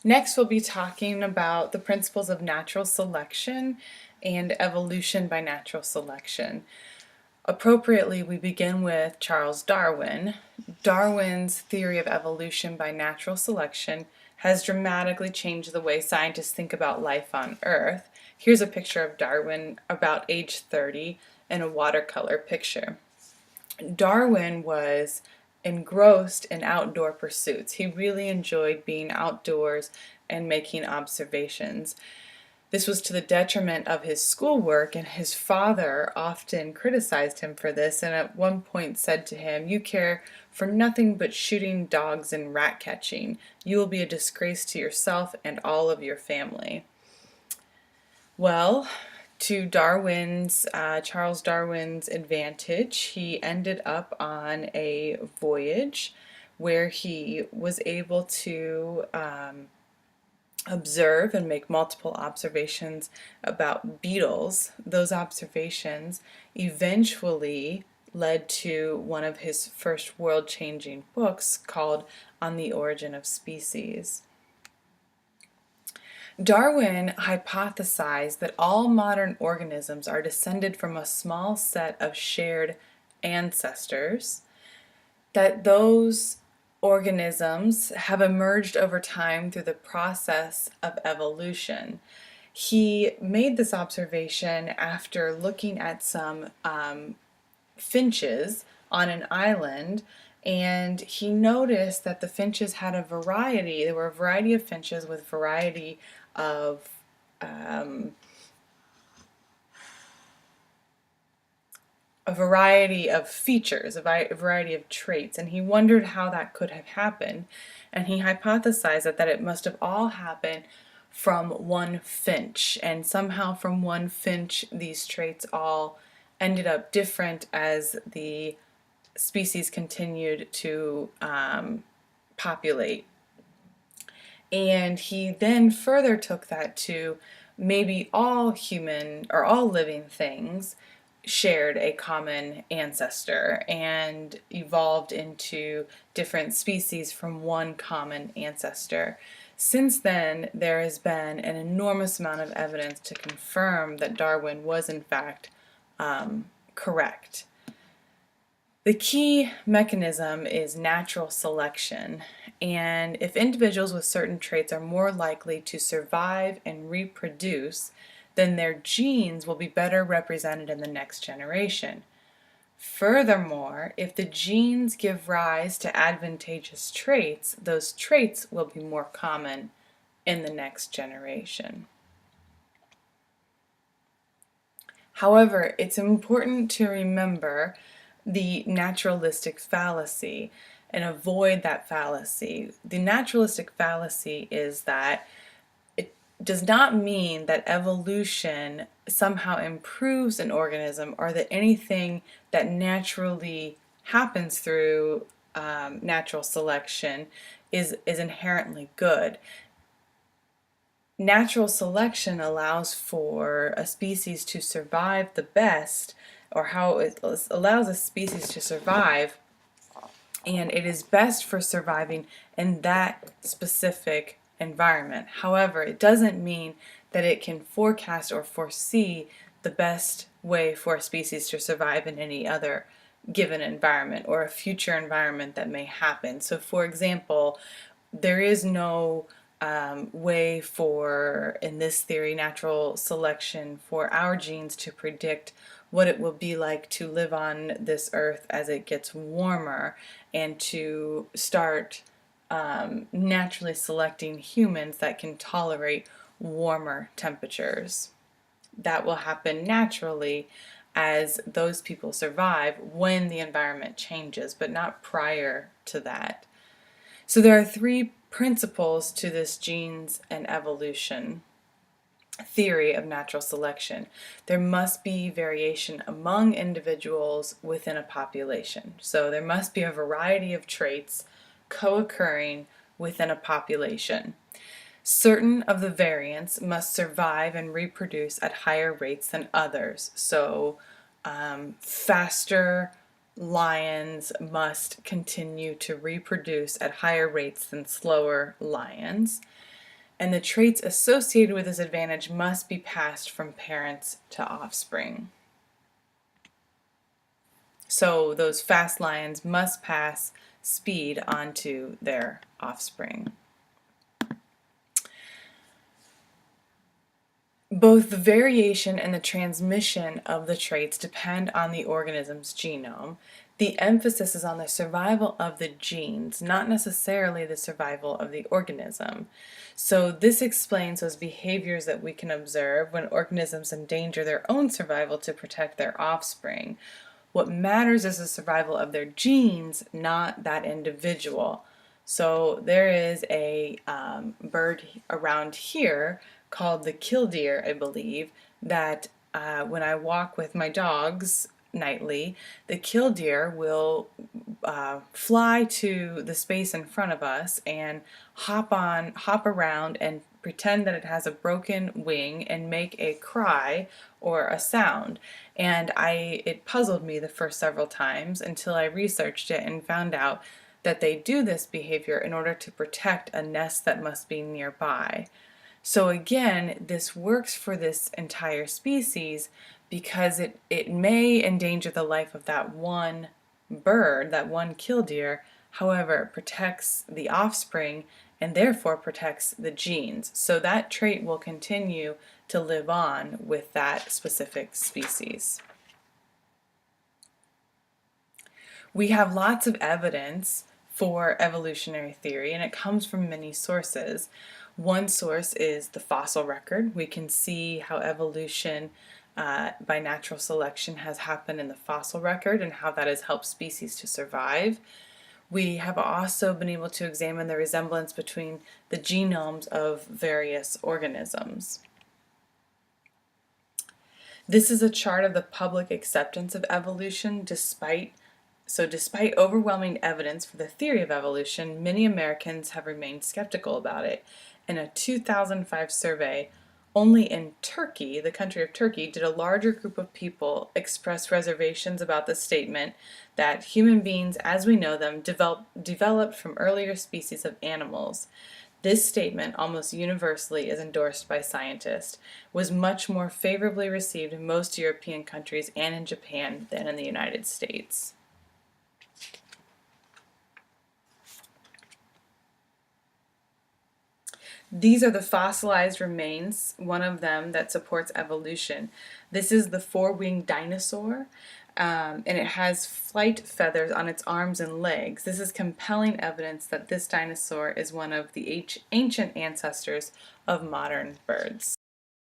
Next, we'll be talking about the principles of natural selection and evolution by natural selection. Appropriately, we begin with Charles Darwin. Darwin's theory of evolution by natural selection has dramatically changed the way scientists think about life on Earth. Here's a picture of Darwin about age 30 in a watercolor picture. Darwin was engrossed in outdoor pursuits. He really enjoyed being outdoors and making observations. This was to the detriment of his schoolwork, and his father often criticized him for this, and at one point said to him, "You care for nothing but shooting dogs and rat catching. You will be a disgrace to yourself and all of your family." Well, to Charles Darwin's advantage, he ended up on a voyage where he was able to observe and make multiple observations about beetles. Those observations eventually led to one of his first world-changing books called On the Origin of Species. Darwin hypothesized that all modern organisms are descended from a small set of shared ancestors, that those organisms have emerged over time through the process of evolution. He made this observation after looking at some finches on an island, and he noticed that the finches had a variety. There were a variety of finches with variety of a variety of features, a variety of traits, and he wondered how that could have happened. And he hypothesized that it must have all happened from one finch, and somehow from one finch these traits all ended up different as the species continued to populate. And he then further took that to maybe all human or all living things shared a common ancestor and evolved into different species from one common ancestor. Since then, there has been an enormous amount of evidence to confirm that Darwin was in fact correct. The key mechanism is natural selection, and if individuals with certain traits are more likely to survive and reproduce, then their genes will be better represented in the next generation. Furthermore, if the genes give rise to advantageous traits, those traits will be more common in the next generation. However, it's important to remember the naturalistic fallacy and avoid that fallacy. The naturalistic fallacy is that it does not mean that evolution somehow improves an organism or that anything that naturally happens through natural selection is inherently good. Natural selection allows for a species to survive the best, or how it allows a species to survive, and it is best for surviving in that specific environment. However, it doesn't mean that it can forecast or foresee the best way for a species to survive in any other given environment or a future environment that may happen. So for example, there is no way for, in this theory, natural selection, for our genes to predict what it will be like to live on this earth as it gets warmer and to start naturally selecting humans that can tolerate warmer temperatures. That will happen naturally as those people survive when the environment changes, but not prior to that. So there are three principles to this genes and evolution theory of natural selection. There must be variation among individuals within a population. So there must be a variety of traits co-occurring within a population. Certain of the variants must survive and reproduce at higher rates than others. So faster lions must continue to reproduce at higher rates than slower lions. and the traits associated with this advantage must be passed from parents to offspring. So those fast lions must pass speed onto their offspring. Both the variation and the transmission of the traits depend on the organism's genome. The emphasis is on the survival of the genes, not necessarily the survival of the organism. So this explains those behaviors that we can observe when organisms endanger their own survival to protect their offspring. What matters is the survival of their genes, not that individual. So there is a bird around here called the killdeer, I believe, that when I walk with my dogs nightly, the killdeer will fly to the space in front of us and hop around and pretend that it has a broken wing and make a cry or a sound. And it puzzled me the first several times until I researched it and found out that they do this behavior in order to protect a nest that must be nearby. So again, this works for this entire species because it may endanger the life of that one bird, that one killdeer. However, it protects the offspring and therefore protects the genes. So that trait will continue to live on with that specific species. We have lots of evidence for evolutionary theory, and it comes from many sources. One source is the fossil record. We can see how evolution by natural selection has happened in the fossil record and how that has helped species to survive. We have also been able to examine the resemblance between the genomes of various organisms. This is a chart of the public acceptance of evolution. Despite overwhelming evidence for the theory of evolution, many Americans have remained skeptical about it. In a 2005 survey, only in Turkey, the country of Turkey, did a larger group of people express reservations about the statement that human beings as we know them developed from earlier species of animals. This statement, almost universally, is endorsed by scientists, was much more favorably received in most European countries and in Japan than in the United States. These are the fossilized remains, one of them that supports evolution. This is the four-winged dinosaur, and it has flight feathers on its arms and legs. This is compelling evidence that this dinosaur is one of the ancient ancestors of modern birds.